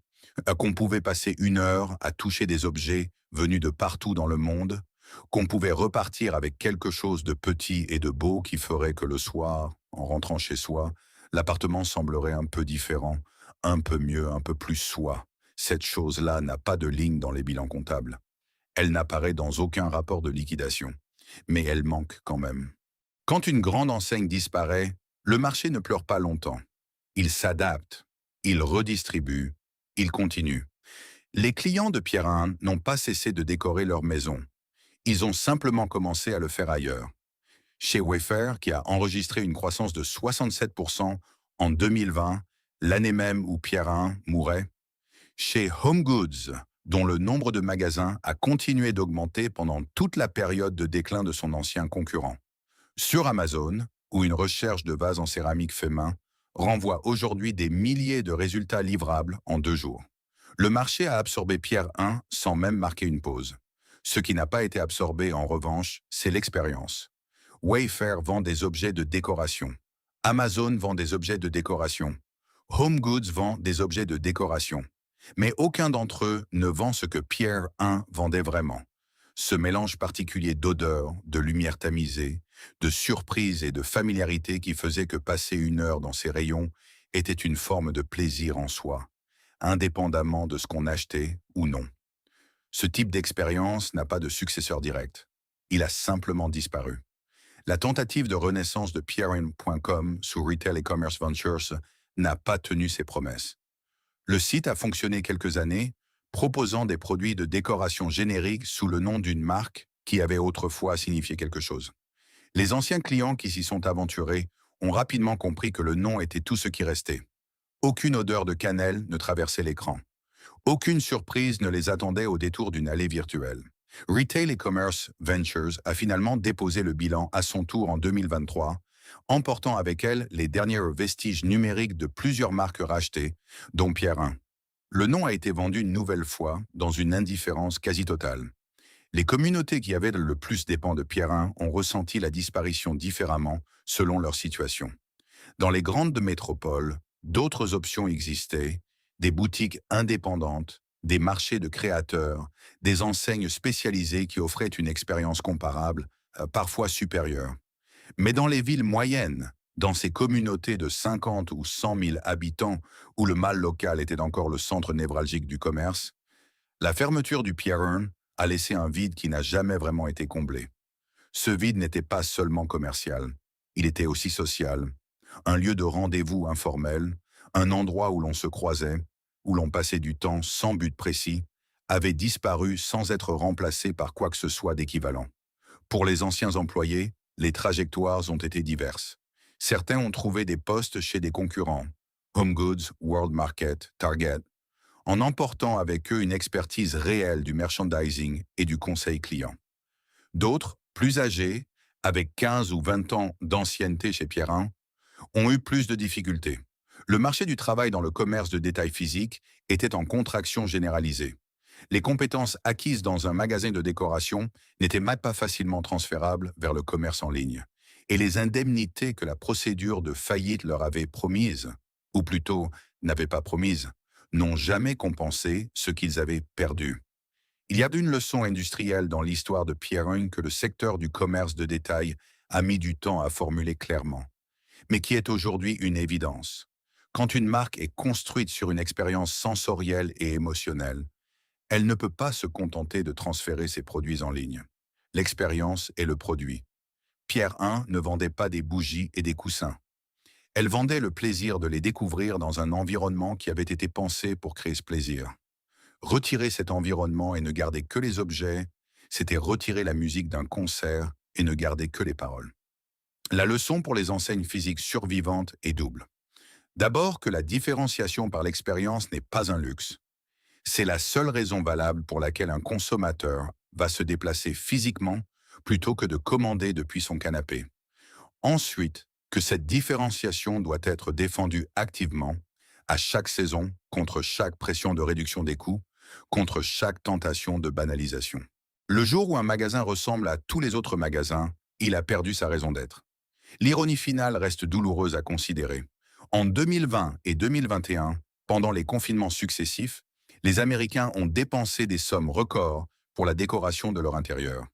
qu'on pouvait passer 1 heure à toucher des objets venus de partout dans le monde, qu'on pouvait repartir avec quelque chose de petit et de beau qui ferait que le soir, en rentrant chez soi, l'appartement semblerait un peu différent, un peu mieux, un peu plus soi. Cette chose-là n'a pas de ligne dans les bilans comptables. Elle n'apparaît dans aucun rapport de liquidation. Mais elle manque quand même. Quand une grande enseigne disparaît, le marché ne pleure pas longtemps. Il s'adapte, il redistribue, il continue. Les clients de Pierre Hein n'ont pas cessé de décorer leur maison. Ils ont simplement commencé à le faire ailleurs. Chez Wayfair, qui a enregistré une croissance de 67% en 2020, l'année même où Pierre Hein mourait. Chez Home Goods, dont le nombre de magasins a continué d'augmenter pendant toute la période de déclin de son ancien concurrent. Sur Amazon, où une recherche de vases en céramique fait main renvoie aujourd'hui des milliers de résultats livrables en 2 jours. Le marché a absorbé Pierre Hein sans même marquer une pause. Ce qui n'a pas été absorbé, en revanche, c'est l'expérience. Wayfair vend des objets de décoration. Amazon vend des objets de décoration. Home Goods vend des objets de décoration. Mais aucun d'entre eux ne vend ce que Pierre Hein vendait vraiment. Ce mélange particulier d'odeurs, de lumière tamisée, de surprise et de familiarité qui faisait que passer 1 heure dans ces rayons était une forme de plaisir en soi, indépendamment de ce qu'on achetait ou non. Ce type d'expérience n'a pas de successeur direct. Il a simplement disparu. La tentative de renaissance de Pierre-Hein.com sous Retail et Commerce Ventures n'a pas tenu ses promesses. Le site a fonctionné quelques années, proposant des produits de décoration génériques sous le nom d'une marque qui avait autrefois signifié quelque chose. Les anciens clients qui s'y sont aventurés ont rapidement compris que le nom était tout ce qui restait. Aucune odeur de cannelle ne traversait l'écran. Aucune surprise ne les attendait au détour d'une allée virtuelle. Retail et Commerce Ventures a finalement déposé le bilan à son tour en 2023, emportant avec elle les derniers vestiges numériques de plusieurs marques rachetées, dont Pierre Hein. Le nom a été vendu une nouvelle fois dans une indifférence quasi totale. Les communautés qui avaient le plus dépend de Pierre Hein ont ressenti la disparition différemment selon leur situation. Dans les grandes métropoles, d'autres options existaient, des boutiques indépendantes, des marchés de créateurs, des enseignes spécialisées qui offraient une expérience comparable, parfois supérieure. Mais dans les villes moyennes, dans ces communautés de 50 ou 100 000 habitants où le mal local était encore le centre névralgique du commerce, la fermeture du Pierre Hein a laissé un vide qui n'a jamais vraiment été comblé. Ce vide n'était pas seulement commercial, il était aussi social, un lieu de rendez-vous informel, un endroit où l'on se croisait, où l'on passait du temps sans but précis, avait disparu sans être remplacé par quoi que ce soit d'équivalent. Pour les anciens employés, les trajectoires ont été diverses. Certains ont trouvé des postes chez des concurrents, Home Goods, World Market, Target, en emportant avec eux une expertise réelle du merchandising et du conseil client. D'autres, plus âgés, avec 15 ou 20 ans d'ancienneté chez Pierre Hein, ont eu plus de difficultés. Le marché du travail dans le commerce de détail physique était en contraction généralisée. Les compétences acquises dans un magasin de décoration n'étaient même pas facilement transférables vers le commerce en ligne. Et les indemnités que la procédure de faillite leur avait promises, ou plutôt n'avaient pas promises, n'ont jamais compensé ce qu'ils avaient perdu. Il y a une leçon industrielle dans l'histoire de Pierre Hein que le secteur du commerce de détail a mis du temps à formuler clairement, mais qui est aujourd'hui une évidence. Quand une marque est construite sur une expérience sensorielle et émotionnelle, elle ne peut pas se contenter de transférer ses produits en ligne. L'expérience est le produit. Pierre Hein ne vendait pas des bougies et des coussins. Elle vendait le plaisir de les découvrir dans un environnement qui avait été pensé pour créer ce plaisir. Retirer cet environnement et ne garder que les objets, c'était retirer la musique d'un concert et ne garder que les paroles. La leçon pour les enseignes physiques survivantes est double. D'abord que la différenciation par l'expérience n'est pas un luxe. C'est la seule raison valable pour laquelle un consommateur va se déplacer physiquement plutôt que de commander depuis son canapé. Ensuite, que cette différenciation doit être défendue activement, à chaque saison, contre chaque pression de réduction des coûts, contre chaque tentation de banalisation. Le jour où un magasin ressemble à tous les autres magasins, il a perdu sa raison d'être. L'ironie finale reste douloureuse à considérer. En 2020 et 2021, pendant les confinements successifs, les Américains ont dépensé des sommes records pour la décoration de leur intérieur.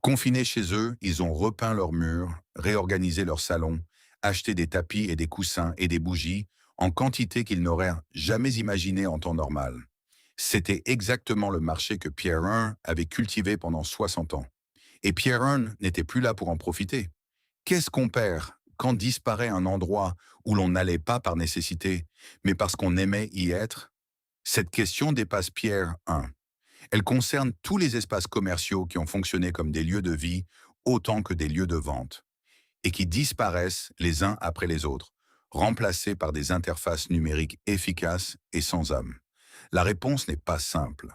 Confinés chez eux, ils ont repeint leurs murs, réorganisé leurs salons, acheté des tapis et des coussins et des bougies en quantité qu'ils n'auraient jamais imaginé en temps normal. C'était exactement le marché que Pierre I avait cultivé pendant 60 ans. Et Pierre I n'était plus là pour en profiter. Qu'est-ce qu'on perd quand disparaît un endroit où l'on n'allait pas par nécessité, mais parce qu'on aimait y être? Cette question dépasse Pierre I. Elle concerne tous les espaces commerciaux qui ont fonctionné comme des lieux de vie autant que des lieux de vente, et qui disparaissent les uns après les autres, remplacés par des interfaces numériques efficaces et sans âme. La réponse n'est pas simple,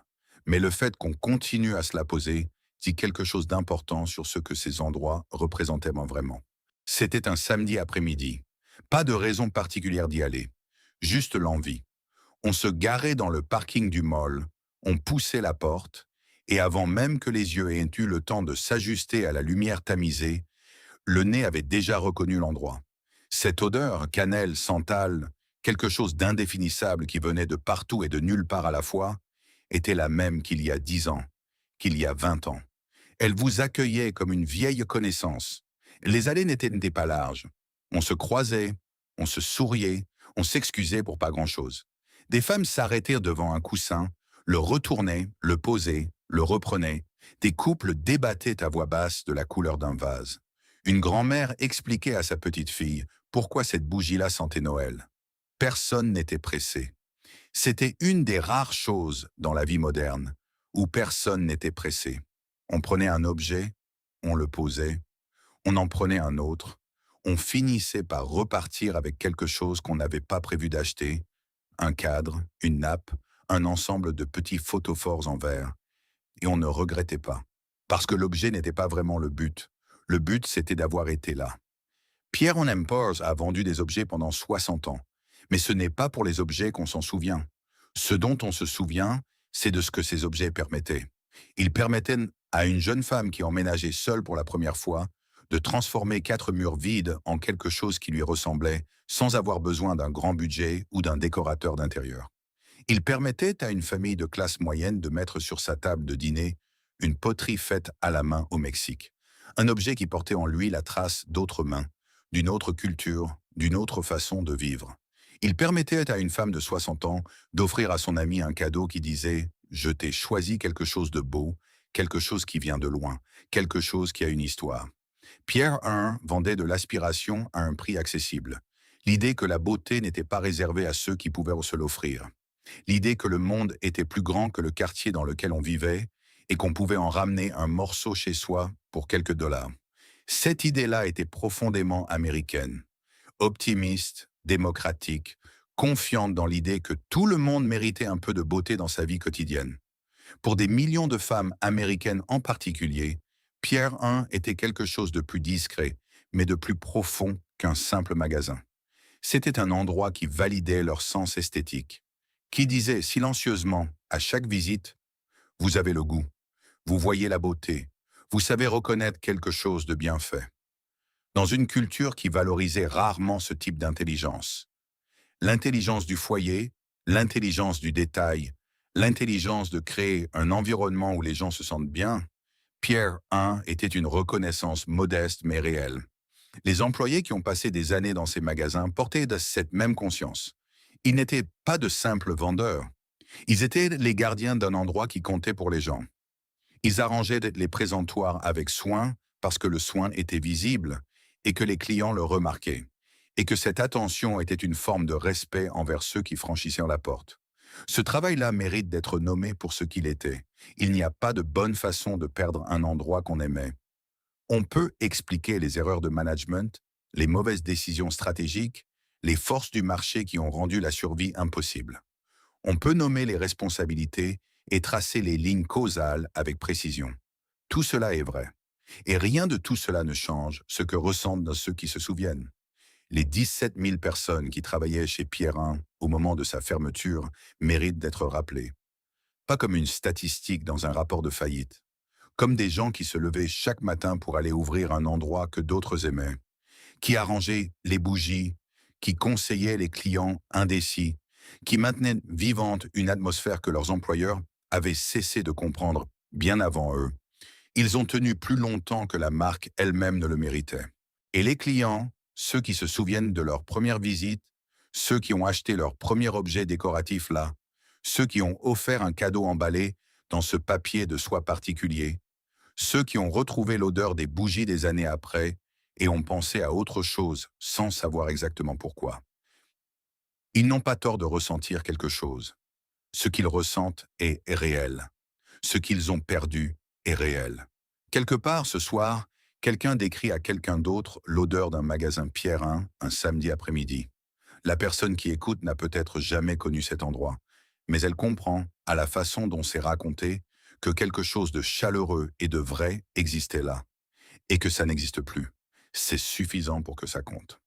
mais le fait qu'on continue à se la poser dit quelque chose d'important sur ce que ces endroits représentaient vraiment. C'était un samedi après-midi. Pas de raison particulière d'y aller, juste l'envie. On se garait dans le parking du mall, on poussait la porte, et avant même que les yeux aient eu le temps de s'ajuster à la lumière tamisée, le nez avait déjà reconnu l'endroit. Cette odeur, cannelle, santal, quelque chose d'indéfinissable qui venait de partout et de nulle part à la fois, était la même qu'il y a 10 ans, qu'il y a 20 ans. Elle vous accueillait comme une vieille connaissance. Les allées n'étaient pas larges. On se croisait, on se souriait, on s'excusait pour pas grand-chose. Des femmes s'arrêtaient devant un coussin, le retournaient, le posaient, le reprenaient. Des couples débattaient à voix basse de la couleur d'un vase. Une grand-mère expliquait à sa petite fille pourquoi cette bougie-là sentait Noël. Personne n'était pressé. C'était une des rares choses dans la vie moderne où personne n'était pressé. On prenait un objet, on le posait, on en prenait un autre, on finissait par repartir avec quelque chose qu'on n'avait pas prévu d'acheter, un cadre, une nappe, un ensemble de petits photophores en verre, et on ne regrettait pas, parce que l'objet n'était pas vraiment le but. Le but, c'était d'avoir été là. Pierre Empors a vendu des objets pendant 60 ans, mais ce n'est pas pour les objets qu'on s'en souvient. Ce dont on se souvient, c'est de ce que ces objets permettaient. Ils permettaient à une jeune femme qui emménageait seule pour la première fois de transformer 4 murs vides en quelque chose qui lui ressemblait sans avoir besoin d'un grand budget ou d'un décorateur d'intérieur. Ils permettaient à une famille de classe moyenne de mettre sur sa table de dîner une poterie faite à la main au Mexique, un objet qui portait en lui la trace d'autres mains, d'une autre culture, d'une autre façon de vivre. Il permettait à une femme de 60 ans d'offrir à son ami un cadeau qui disait « Je t'ai choisi quelque chose de beau, quelque chose qui vient de loin, quelque chose qui a une histoire ». Pierre I vendait de l'aspiration à un prix accessible. L'idée que la beauté n'était pas réservée à ceux qui pouvaient se l'offrir. L'idée que le monde était plus grand que le quartier dans lequel on vivait et qu'on pouvait en ramener un morceau chez soi pour quelques dollars. Cette idée-là était profondément américaine, optimiste, démocratique, confiante dans l'idée que tout le monde méritait un peu de beauté dans sa vie quotidienne. Pour des millions de femmes américaines en particulier, Pierre I était quelque chose de plus discret, mais de plus profond qu'un simple magasin. C'était un endroit qui validait leur sens esthétique, qui disait silencieusement à chaque visite « Vous avez le goût, vous voyez la beauté, vous savez reconnaître quelque chose de bien fait ». Dans une culture qui valorisait rarement ce type d'intelligence. L'intelligence du foyer, l'intelligence du détail, l'intelligence de créer un environnement où les gens se sentent bien, Pierre I était une reconnaissance modeste mais réelle. Les employés qui ont passé des années dans ces magasins portaient de cette même conscience. Ils n'étaient pas de simples vendeurs. Ils étaient les gardiens d'un endroit qui comptait pour les gens. Ils arrangeaient les présentoirs avec soin parce que le soin était visible et que les clients le remarquaient, et que cette attention était une forme de respect envers ceux qui franchissaient la porte. Ce travail-là mérite d'être nommé pour ce qu'il était. Il n'y a pas de bonne façon de perdre un endroit qu'on aimait. On peut expliquer les erreurs de management, les mauvaises décisions stratégiques, les forces du marché qui ont rendu la survie impossible. On peut nommer les responsabilités et tracer les lignes causales avec précision. Tout cela est vrai. Et rien de tout cela ne change ce que ressentent ceux qui se souviennent. Les 17 000 personnes qui travaillaient chez Pierre I au moment de sa fermeture méritent d'être rappelées. Pas comme une statistique dans un rapport de faillite, comme des gens qui se levaient chaque matin pour aller ouvrir un endroit que d'autres aimaient, qui arrangeaient les bougies, qui conseillaient les clients indécis, qui maintenaient vivante une atmosphère que leurs employeurs avaient cessé de comprendre bien avant eux. Ils ont tenu plus longtemps que la marque elle-même ne le méritait. Et les clients, ceux qui se souviennent de leur première visite, ceux qui ont acheté leur premier objet décoratif là, ceux qui ont offert un cadeau emballé dans ce papier de soie particulier, ceux qui ont retrouvé l'odeur des bougies des années après et ont pensé à autre chose sans savoir exactement pourquoi. Ils n'ont pas tort de ressentir quelque chose. Ce qu'ils ressentent est réel. Ce qu'ils ont perdu est réel. Quelque part, ce soir, quelqu'un décrit à quelqu'un d'autre l'odeur d'un magasin Pierrin un samedi après-midi. La personne qui écoute n'a peut-être jamais connu cet endroit, mais elle comprend, à la façon dont c'est raconté, que quelque chose de chaleureux et de vrai existait là, et que ça n'existe plus. C'est suffisant pour que ça compte.